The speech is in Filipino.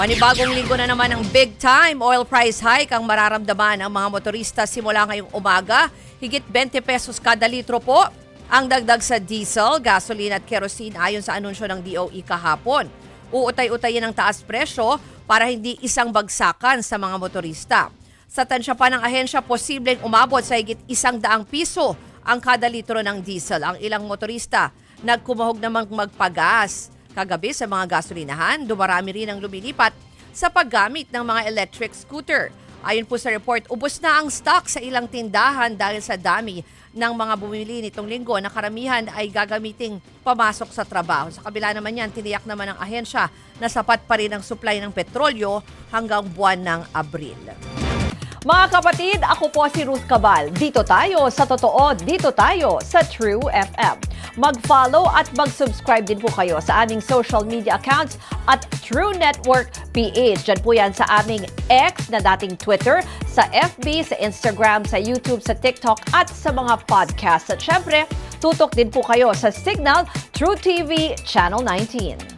Panibagong linggo na naman ng big-time oil price hike ang mararamdaman ng mga motorista simula ngayong umaga. Higit 20 pesos kada litro po ang dagdag sa diesel, gasoline at kerosene ayon sa anunsyo ng DOE kahapon. Uutay-utayin ang taas presyo para hindi isang bagsakan sa mga motorista. Sa tansya pa ng ahensya, posibleng umabot sa higit 100 piso ang kada litro ng diesel. Ang ilang motorista nagkumahog namang magpagas. Kagabi sa mga gasolinahan, dumarami rin ang lumilipat sa paggamit ng mga electric scooter. Ayon po sa report, ubos na ang stock sa ilang tindahan dahil sa dami ng mga bumili nitong linggo na karamihan ay gagamiting pamasok sa trabaho. Sa kabila naman yan, tiniyak naman ng ahensya na sapat pa rin ang supply ng petrolyo hanggang buwan ng Abril. Mga kapatid, ako po si Ruth Cabal. Dito tayo sa totoo, dito tayo sa True FM. Mag-follow at mag-subscribe din po kayo sa aming social media accounts at True Network PH. Diyan po yan sa aming X na dating Twitter, sa FB, sa Instagram, sa YouTube, sa TikTok at sa mga podcasts. At syempre, tutok din po kayo sa Signal True TV Channel 19.